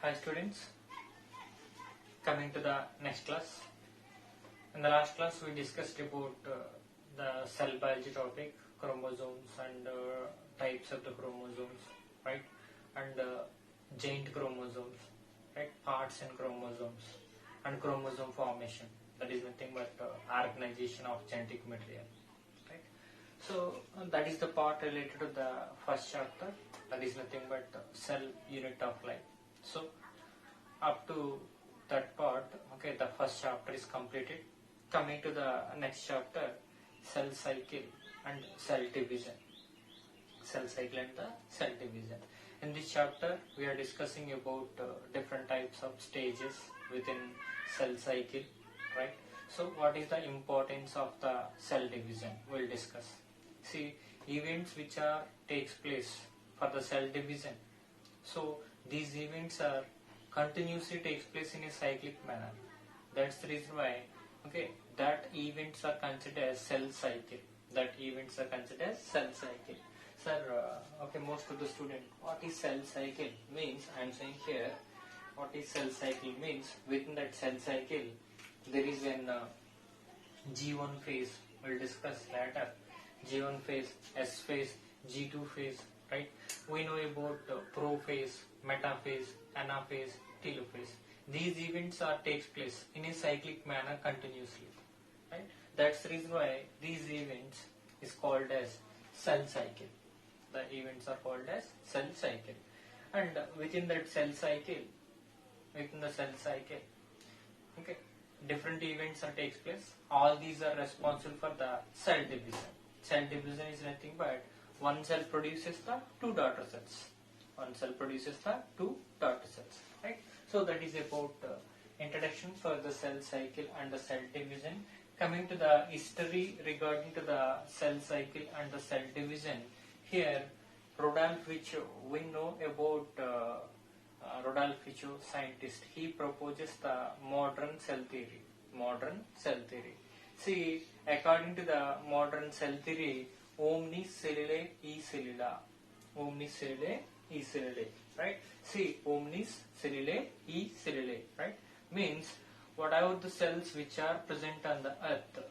Hi students, coming to the next class. In the last class we discussed about the cell biology topic, chromosomes and types of the chromosomes, right? And giant chromosomes, right? Parts in chromosomes and chromosome formation. That is nothing but organization of genetic material, right? So that is the part related to the first chapter. That is nothing but cell unit of life. So up to that part, okay, the first chapter is completed. Coming to the next chapter, cell cycle and cell division. Cell cycle and the cell division. In this chapter, we are discussing about different types of stages within cell cycle, right? So, what is the importance of the cell division? We'll discuss. See, events which are takes place for the cell division. So, these events are continuously takes place in a cyclic manner. That's the reason why, okay, that events are considered as cell cycle. That events are considered as cell cycle. Sir, okay, most of the student, what is cell cycle means? I am saying here, what is cell cycle means? Within that cell cycle, there is an G1 phase. We'll discuss later. G1 phase, S phase, G2 phase, right? We know about prophase, metaphase, anaphase, telophase. These events takes place in a cyclic manner continuously, right? That's the reason why these events is called as cell cycle. The events are called as cell cycle, and within that cell cycle, okay, different events takes place. All these are responsible for the cell division. Cell division is nothing but one cell produces the two daughter cells. One cell produces the two daughter cells, right? So that is about introduction for the cell cycle and the cell division. Coming to the history regarding to the cell cycle and the cell division, here Rodolphe Virchow, we know about Rodolphe Virchow, scientist. He proposes the modern cell theory. Modern cell theory. See, according to the modern cell theory, omnis cellulae e cellula. Omnis cellulae e cellulae, right? See, omnis cellulae e cellulae, right? Means whatever the cells which are present on the earth,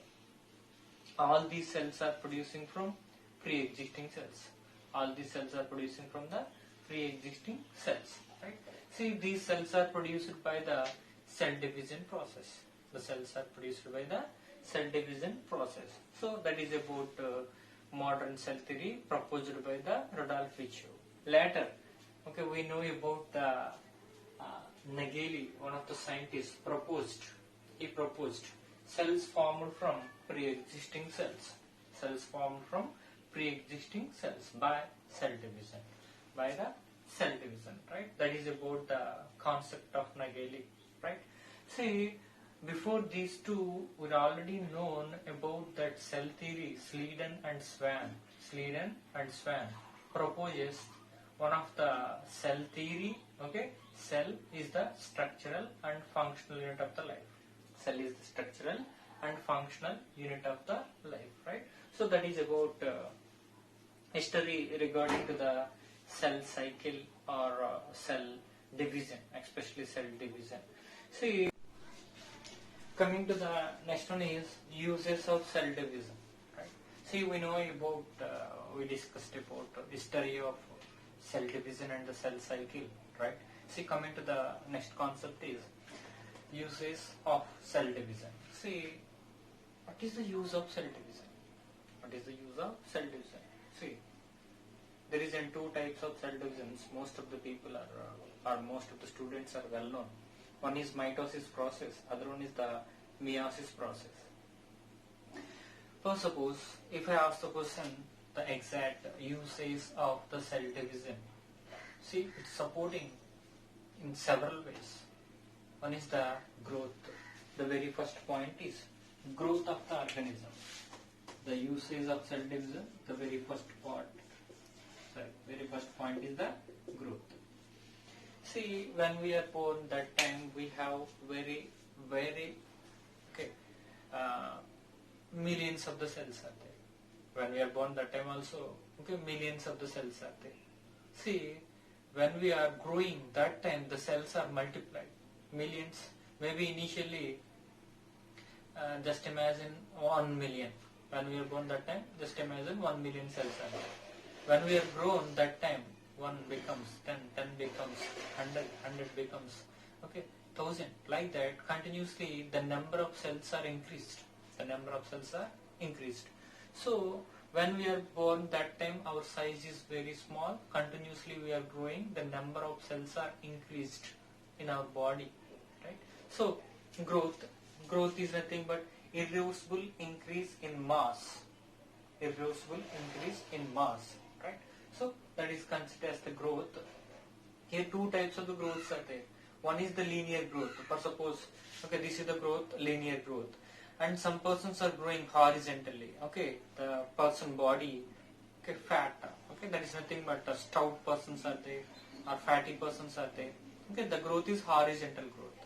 all these cells are producing from pre-existing cells. All these cells are producing from the pre-existing cells, right? See, these cells are produced by the cell division process. The cells are produced by the cell division process. So that is about modern cell theory proposed by the Rodolphe Virchow. Later, okay, we know about the Nageli, one of the scientists, proposed. He proposed cells formed from pre-existing cells. Cells formed from pre-existing cells by cell division. By the cell division, right? That is about the concept of Nageli, right? See, before these two, we'd already known about that cell theory. Sleeden and Swan proposes one of the cell theory. Okay, cell is the structural and functional unit of the life. Cell is the structural and functional unit of the life, right? So that is about history regarding to the cell cycle or cell division, especially cell division. See, coming to the next one is uses of cell division, right? See, we know about, we discussed about history of cell division and the cell cycle, right? See, coming to the next concept is uses of cell division. See, what is the use of cell division? What is the use of cell division? See, there is in two types of cell divisions. Most of the people are, or most of the students are well known. One is mitosis process, other one is the meiosis process. First, suppose if I ask the question, the exact uses of the cell division. See, it's supporting in several ways. One is the growth. The very first point is growth of the organism. The uses of cell division, the very first point is the growth. See, when we are born, that time we have very millions of the cells are there. When we are born, that time also, okay, millions of the cells are there. See, when we are growing, that time the cells are multiplied. Millions, maybe initially, just imagine 1 million. When we are born that time, just imagine 1 million cells are there. When we are grown, that time 1 becomes 10, 10 becomes 100, 100 becomes, okay, 1000. Like that, continuously the number of cells are increased. The number of cells are increased. So when we are born, that time our size is very small. Continuously we are growing. The number of cells are increased in our body, right? So growth is nothing but irreversible increase in mass. Irreversible increase in mass, right? So that is considered as the growth. Here two types of the growths are there. One is the linear growth. For suppose, okay, this is the growth, linear growth. And some persons are growing horizontally, okay, the person body, okay, fat, okay, that is nothing but stout persons are there, or fatty persons are there, okay, the growth is horizontal growth.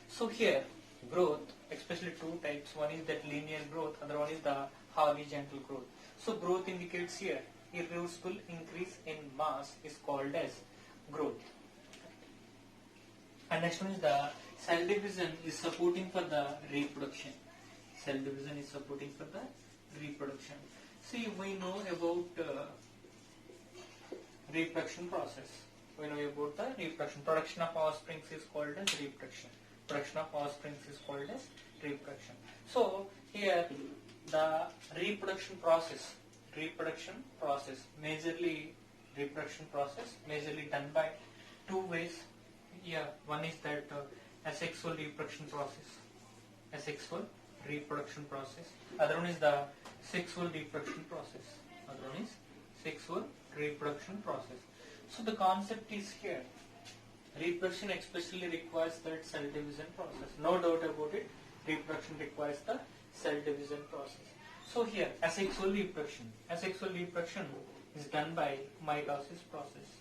So here, growth, especially two types, one is that linear growth, other one is the horizontal growth. So growth indicates here, irreversible increase in mass is called as growth. And next one is the cell division is supporting for the reproduction. Cell division is supporting for the reproduction. See, we know about reproduction process. We know about the reproduction. Production of offspring is called as reproduction. Production of offspring is called as reproduction. So here the reproduction process, majorly done by two ways. Yeah, one is that asexual reproduction process. Other one is the sexual reproduction process. So the concept is here. Reproduction especially requires that cell division process. No doubt about it. Reproduction requires the cell division process. So here, asexual reproduction is done by mitosis process.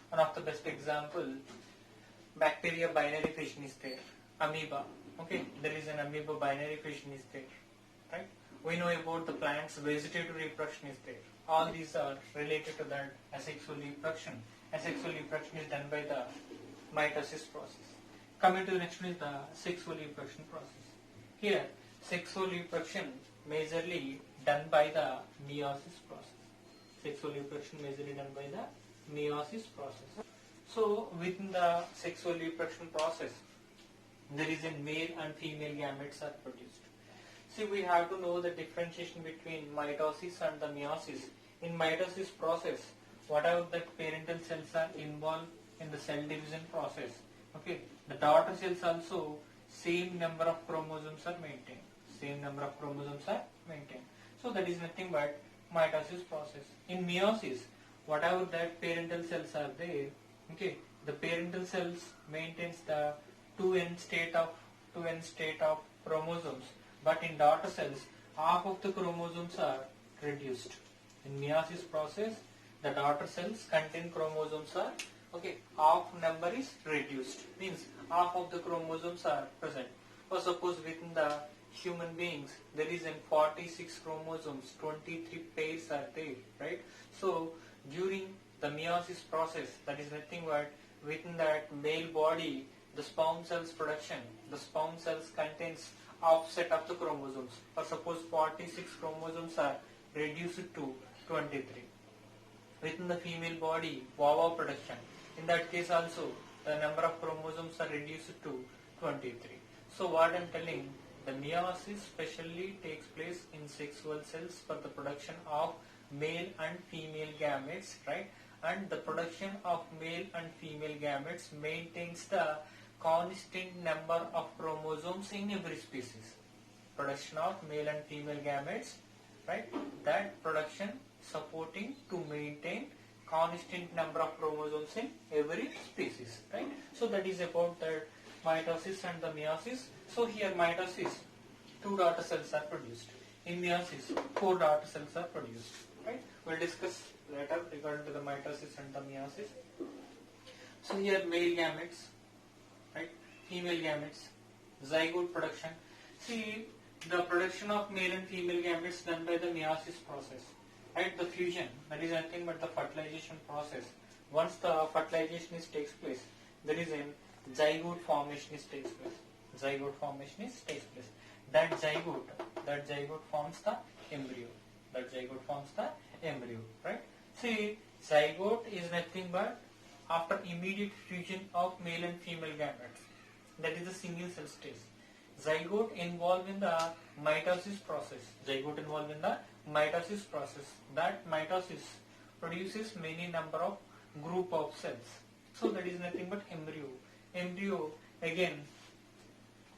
One of the best example, bacteria binary fission is there. Amoeba, okay, there is an amoeba binary fission is there, right? We know about the plants, vegetative reproduction is there. All these are related to that asexual reproduction. Asexual reproduction is done by the mitosis process. Coming to the next one is the sexual reproduction process. Here, sexual reproduction majorly done by the meiosis process. So within the sexual reproduction process, there is a male and female gametes are produced. See, we have to know the differentiation between mitosis and the meiosis. In mitosis process, whatever the parental cells are involved in the cell division process, okay, the daughter cells also same number of chromosomes are maintained. So that is nothing but mitosis process. In meiosis, whatever that parental cells are there, okay, the parental cells maintains the 2n state of chromosomes, but in daughter cells, half of the chromosomes are reduced. In meiosis process, the daughter cells contain chromosomes are, okay, half number is reduced, means half of the chromosomes are present. For suppose within the human beings, there is 46 chromosomes, 23 pairs are there, right? So during the meiosis process, that is nothing but within that male body, the sperm cells production, the sperm cells contains offset of the chromosomes. For suppose 46 chromosomes are reduced to 23. Within the female body, ova production, in that case also the number of chromosomes are reduced to 23. So what I am telling, the meiosis specially takes place in sexual cells for the production of male and female gametes, right? And the production of male and female gametes maintains the constant number of chromosomes in every species. Production of male and female gametes, right? That production supporting to maintain constant number of chromosomes in every species, right? So that is about the mitosis and the meiosis. So here mitosis, 2 daughter cells are produced. In meiosis, 4 daughter cells are produced, right? We'll discuss later regarding to the mitosis and the meiosis. So here male gametes, right? Female gametes, zygote production. See, the production of male and female gametes done by the meiosis process. right? The fusion, that is nothing but the fertilization process. Once the fertilization takes place, there is a zygote formation takes place. Zygote formation takes place. That zygote forms the embryo. That zygote forms the embryo, right? See, zygote is nothing but after immediate fusion of male and female gametes. That is the single cell stage. Zygote involved in the mitosis process. Zygote involved in the mitosis process. That mitosis produces many number of group of cells. So that is nothing but embryo. Embryo, again,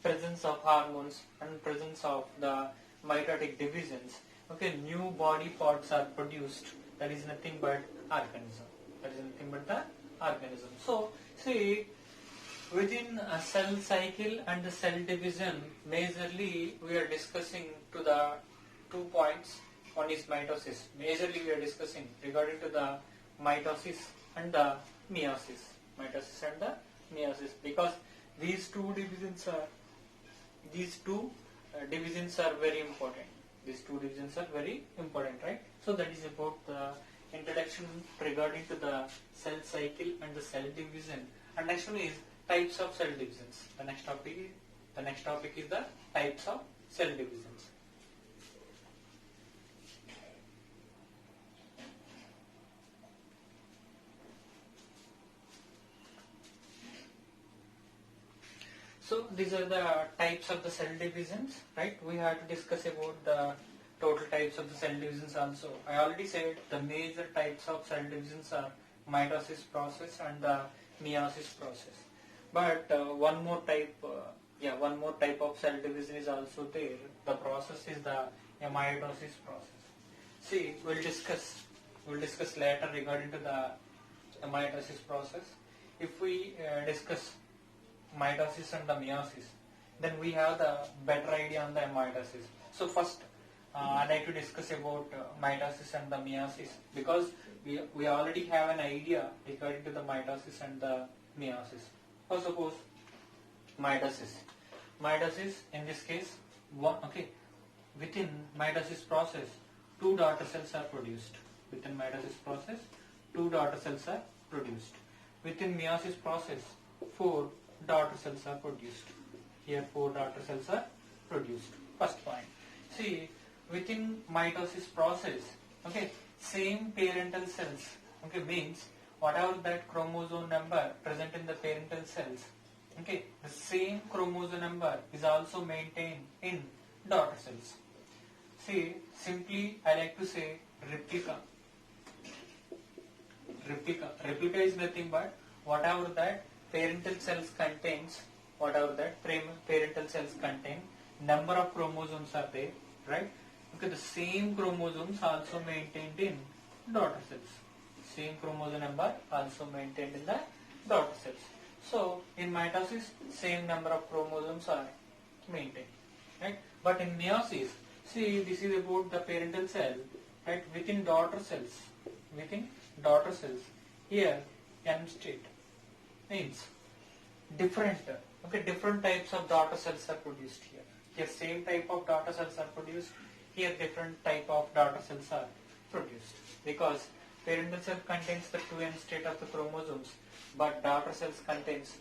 presence of hormones and presence of the mitotic divisions. Okay, new body parts are produced. That is nothing but organism. That is nothing but the organism. So, see, within a cell cycle and the cell division, majorly we are discussing to the 2 points. One is mitosis. Majorly we are discussing regarding to the mitosis and the meiosis. Mitosis and the meiosis, because these two divisions are very important. These two divisions are very important, right? So that is about the introduction regarding to the cell cycle and the cell division. And next one is types of cell divisions. The next topic is the types of cell divisions. So these are the types of the cell divisions, right? We have to discuss about the total types of the cell divisions also. I already said the major types of cell divisions are mitosis process and the meiosis process. But one more type of cell division is also there. The process is the mitosis process. See, we'll discuss later regarding to the mitosis process. If we discuss mitosis and the meiosis, then we have the better idea on the mitosis. So first, I'd like to discuss about mitosis and the meiosis, because we already have an idea regarding to the mitosis and the meiosis. For suppose mitosis. Mitosis in this case, within mitosis process, 2 daughter cells are produced. Within mitosis process, 2 daughter cells are produced. Within meiosis process, 4 daughter cells are produced. Here 4 daughter cells are produced. First point. See, within mitosis process, same parental cells, means whatever that chromosome number present in the parental cells, the same chromosome number is also maintained in daughter cells. See, simply I like to say replica. Replica is nothing but whatever that parental cells contains, number of chromosomes are there, right? The same chromosomes also maintained in daughter cells. Same chromosome number also maintained in the daughter cells. So in mitosis, same number of chromosomes are maintained, right? But in meiosis, see, this is about the parental cell, right? Within daughter cells, here M state means different types of daughter cells are produced here. Here same type of daughter cells are produced. Here different type of daughter cells are produced, because parental cell contains the 2 end state of the chromosomes, but daughter cells contains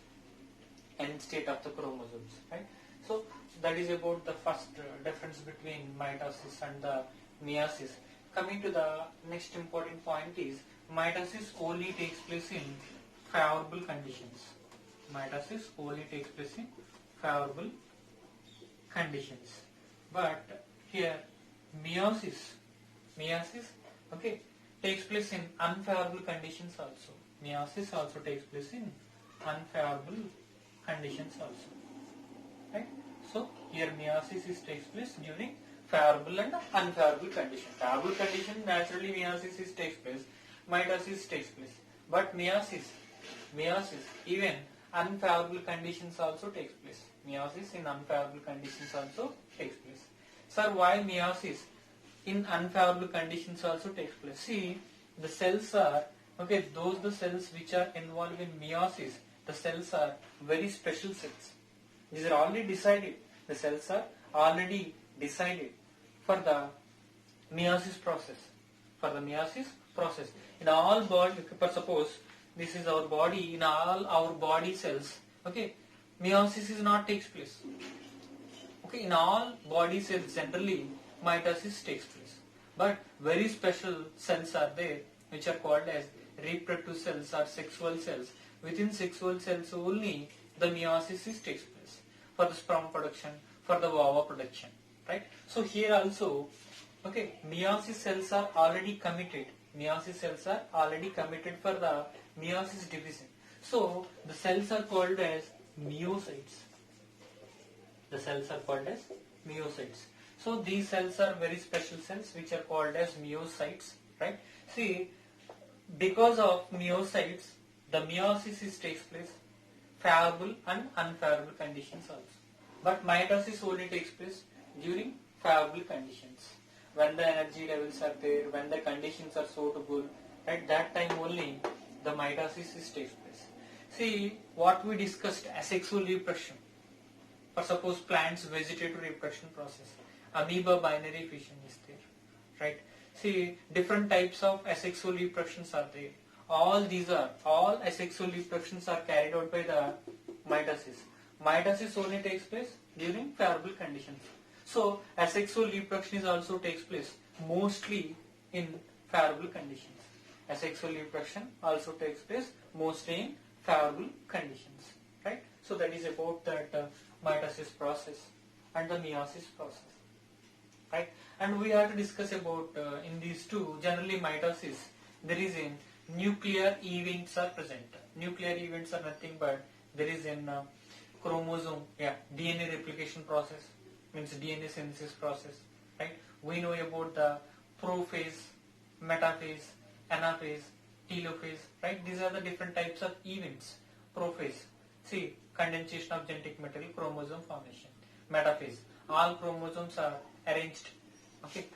end state of the chromosomes, right? So that is about the first difference between mitosis and the meiosis. Coming to the next important point is mitosis only takes place in favorable conditions. Mitosis only takes place in favorable conditions. But here meiosis takes place in unfavorable conditions also. Meiosis also takes place in unfavorable conditions also. Right? So here meiosis takes place during favorable and unfavorable conditions. Favorable condition, naturally meiosis takes place, mitosis takes place. But meiosis even unfavorable conditions also takes place. Meiosis in unfavorable conditions also takes place. Sir, why meiosis in unfavorable conditions also takes place? See, the cells are, the cells which are involved in meiosis, the cells are very special cells. These are already decided. The cells are already decided for the meiosis process. for the meiosis process. In all body, for suppose this is our body, in all our body cells, okay, meiosis is not takes place. Okay, in all body cells generally mitosis takes place, but very special cells are there which are called as reproductive cells or sexual cells. Within sexual cells only the meiosis takes place for the sperm production, for the ova production, right? So here also, okay, meiosis cells are already committed. Meiosis cells are already committed for the meiosis division. So the cells are called as meiocytes. The cells are called as meiocytes. So these cells are very special cells which are called as meiocytes, right? See, because of meiocytes, the meiosis takes place, favorable and unfavorable conditions also. But mitosis only takes place during favorable conditions. When the energy levels are there, when the conditions are suitable, at that time only the mitosis takes place. See, what we discussed, asexual reproduction. For suppose plants vegetative reproduction process, amoeba binary fission is there, right? See, different types of asexual reproductions are there. All asexual reproductions are carried out by the mitosis. Mitosis only takes place during favorable conditions. So asexual reproduction is also takes place mostly in favorable conditions. Asexual reproduction also takes place mostly in favorable conditions, right? So that is about that mitosis process and the meiosis process, right? And we have to discuss about in these two, generally mitosis, there is a nuclear events are present. Nuclear events are nothing but there is an chromosome, DNA replication process, means DNA synthesis process, right? We know about the prophase, metaphase, anaphase, telophase, right? These are the different types of events. Prophase, see, condensation of genetic material, chromosome formation. Metaphase, all chromosomes are arranged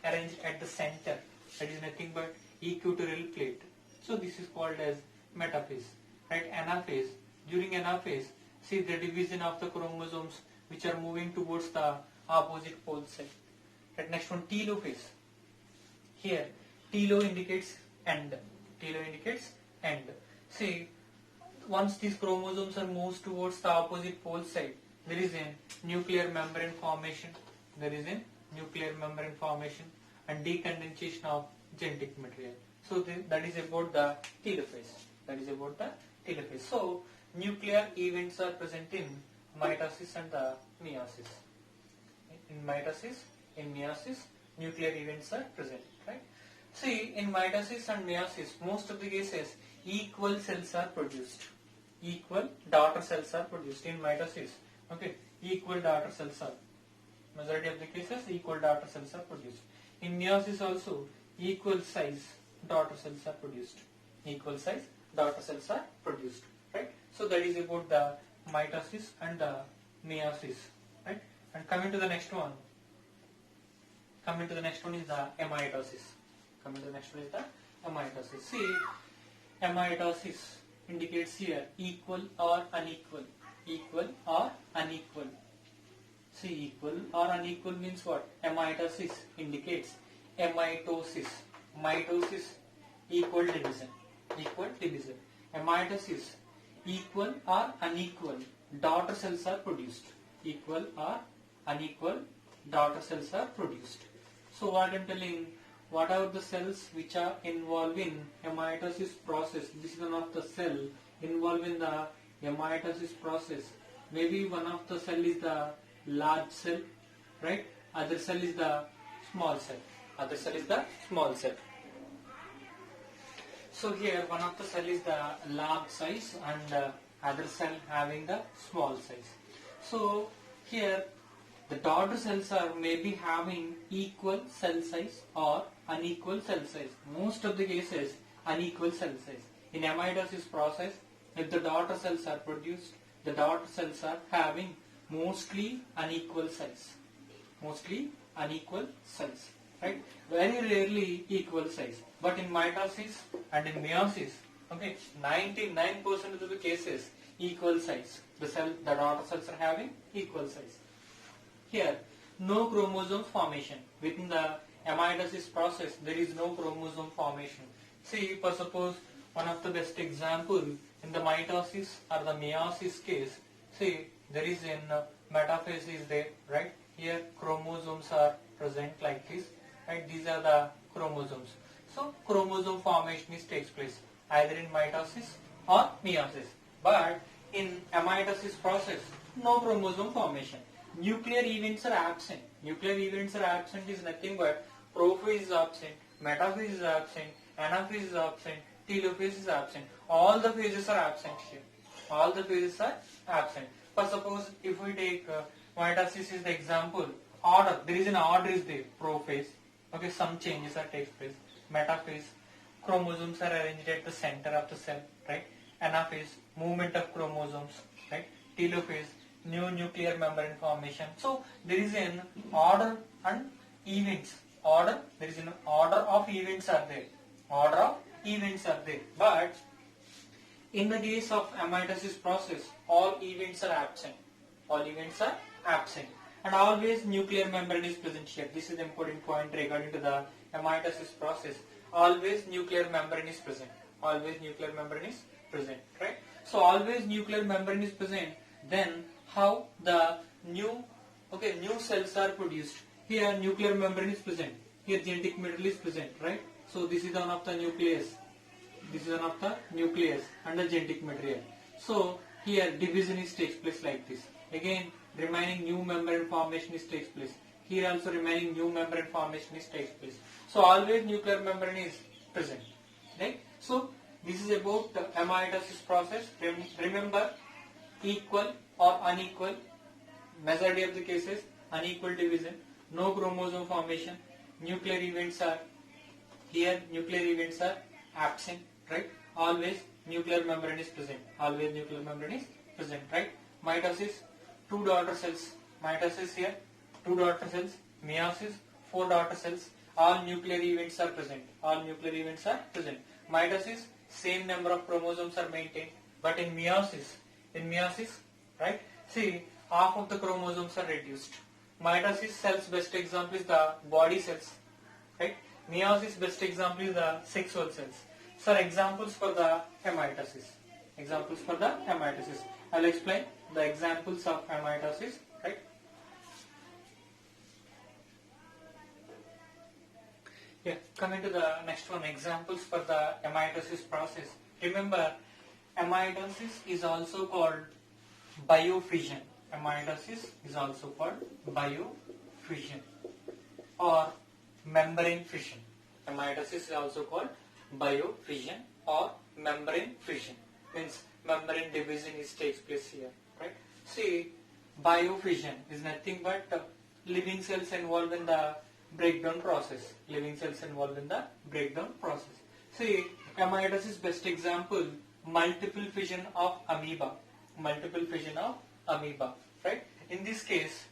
at the center. That is nothing but equatorial plate. So this is called as metaphase, right? Anaphase, during anaphase, see the division of the chromosomes which are moving towards the opposite pole side. Right? Next one, telophase. Here, telo indicates end. Telo indicates end. See, once these chromosomes are moved towards the opposite pole side, there is a nuclear membrane formation. There is a nuclear membrane formation and decondensation of genetic material. So that is about the telophase. That is about the telophase. So nuclear events are present in mitosis and the meiosis. In mitosis, in meiosis, nuclear events are present, right? See, in mitosis and meiosis, most of the cases, equal cells are produced. Equal daughter cells are produced in mitosis. Okay, equal daughter cells are. Majority of the cases, equal daughter cells are produced. In meiosis also, equal size daughter cells are produced. Equal size daughter cells are produced, right? So that is about the mitosis and the meiosis, right? And coming to the next one. Coming to the next one is the amitosis. Coming to the next one is the amitosis. See, amitosis indicates here equal or unequal. Equal or unequal. See, equal or unequal means what? Amitosis indicates amitosis. Mitosis, equal division. Equal division. Amitosis, equal or unequal daughter cells are produced. Equal or unequal daughter cells are produced. So what I am telling, what are the cells which are involved in amitosis process? This is one of the cell involved in the amitosis process. Maybe one of the cell is the large cell, right? Other cell is the small cell. Other cell is the small cell. So here one of the cell is the large size and other cell having the small size. So here the daughter cells are maybe having equal cell size or unequal cell size. Most of the cases unequal cell size. In amitosis process, if the daughter cells are produced, the daughter cells are having mostly unequal size. Mostly unequal size, right? Very rarely equal size. But in mitosis and in meiosis, okay, 99% of the cases equal size. The daughter cells are having equal size. Here, no chromosome formation within the amitosis process, there is no chromosome formation. See, for suppose one of the best example in the mitosis or the meiosis case, see, there is in metaphase is there, right? Here chromosomes are present like this, right? These are the chromosomes. So chromosome formation takes place either in mitosis or meiosis. But in amitosis process, no chromosome formation. Nuclear events are absent. Nuclear events are absent is nothing but prophase is absent, metaphase is absent, anaphase is absent, telophase is absent. All the phases are absent here. All the phases are absent. For suppose if we take mitosis is the example, order, there is an order is there, prophase, okay, some changes are takes place, metaphase, chromosomes are arranged at the center of the cell, right, anaphase, movement of chromosomes, right, telophase, new nuclear membrane formation. So there is an order and events, order, there is an order of events are there, order of events are there, but in the case of amitosis process, all events are absent. All events are absent. And always nuclear membrane is present here. This is the important point regarding to the amitosis process. Always nuclear membrane is present. Always nuclear membrane is present, right? So always nuclear membrane is present. Then how the new cells are produced? Here nuclear membrane is present. Here genetic material is present, right? So this is one of the nucleus. This is one of the nucleus and the genetic material. So here division takes place like this. Again remaining new membrane formation takes place. Here also remaining new membrane formation takes place. So always nuclear membrane is present. Right? So this is about the amitosis process. Remember, equal or unequal, majority of the cases unequal division, no chromosome formation, nuclear events are here, nuclear events are absent, right? Always nuclear membrane is present. Always nuclear membrane is present, right? Mitosis, 2 daughter cells. Mitosis here, 2 daughter cells. Meiosis, 4 daughter cells. All nuclear events are present. All nuclear events are present. Mitosis, same number of chromosomes are maintained. But in meiosis, right? See, half of the chromosomes are reduced. Mitosis cells best example is the body cells, right? Meiosis best example is the sexual cells. So examples for the amitosis. Examples for the amitosis. I will explain the examples of amitosis, right? Yeah, coming to the next one, examples for the amitosis process. Remember, amitosis is also called biofission. Amitosis is also called biofission or membrane fission. Amitosis is also called biofission or membrane fission. Means membrane division takes place here, right? See, biofission is nothing but living cells involved in the breakdown process. Living cells involved in the breakdown process. See, amitosis best example, multiple fission of amoeba. Multiple fission of amoeba, right? In this case,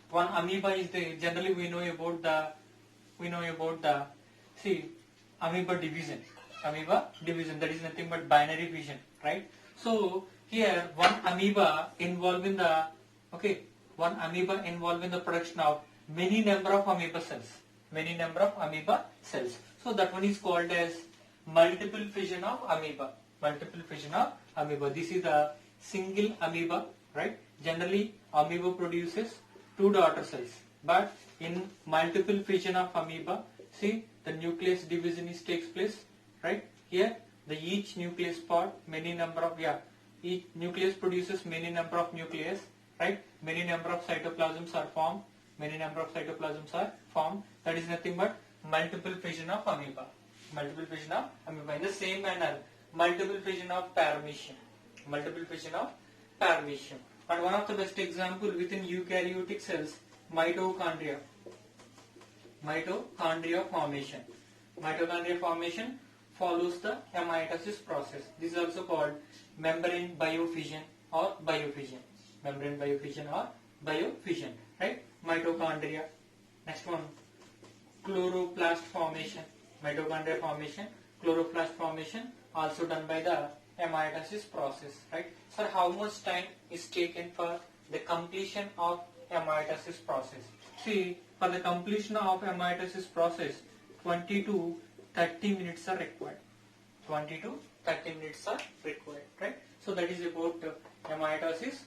one amoeba is there. Generally, we know about the see, amoeba division. Amoeba division, that is nothing but binary fission, right? So here one amoeba involved in the production of many number of amoeba cells. Many number of amoeba cells. So that one is called as multiple fission of amoeba. Multiple fission of amoeba. This is the single amoeba, right? Generally amoeba produces 2 daughter cells, but in multiple fission of amoeba, see, the nucleus division takes place, right? Here the each nucleus part, many number of each nucleus produces many number of nucleus, right? Many number of cytoplasms are formed. Many number of cytoplasms are formed. That is nothing but multiple fission of amoeba. Multiple fission of amoeba. In the same manner, multiple fission of paramecium. Multiple fission of paramecium. And one of the best example within eukaryotic cells, mitochondria. Mitochondria formation. Mitochondria formation follows the amitosis process. This is also called membrane biofission or biofission. Membrane biofission or biofission, right? Mitochondria. Next one, chloroplast formation. Mitochondria formation, chloroplast formation also done by the amitosis process, right? So how much time is taken for the completion of mitosis process. See, for the completion of mitosis process, 20 to 30 minutes are required. 20 to 30 minutes are required, right? So that is about mitosis.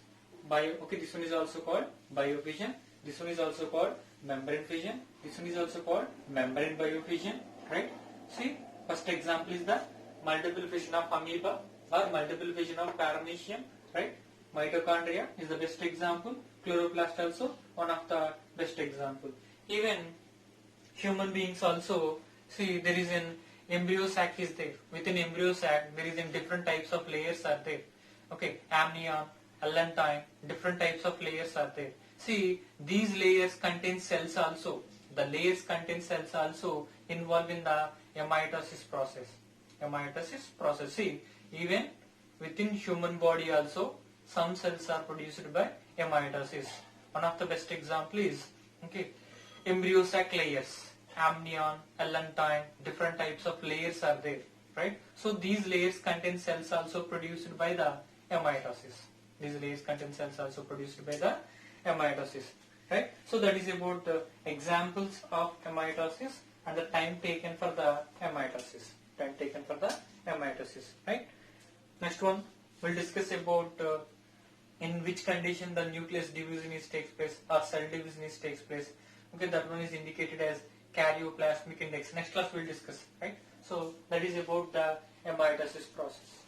Okay, this one is also called biofission. This one is also called membrane fission. This one is also called membrane biofission, right? See, first example is the multiple fission of amoeba or multiple fission of paramecium, right? Mitochondria is the best example. Chloroplast also one of the best example. Even human beings also, see, there is an embryo sac is there. Within embryo sac, there is in different types of layers are there. Okay, amnion, allantoin, different types of layers are there. See, these layers contain cells also. The layers contain cells also involved in the mitosis process. Mitosis process. See, even within human body also, some cells are produced by mitosis. One of the best example is, okay, embryo sac layers, amnion, allantoin, different types of layers are there, right? So these layers contain cells also produced by the mitosis. These layers contain cells also produced by the mitosis, right? So that is about the examples of mitosis and the time taken for the mitosis. Time taken for the mitosis, right? Next one, we'll discuss about in which condition the nucleus division is takes place or cell division is takes place. Okay, that one is indicated as karyoplasmic index. Next class we'll discuss, right? So that is about the mitosis process.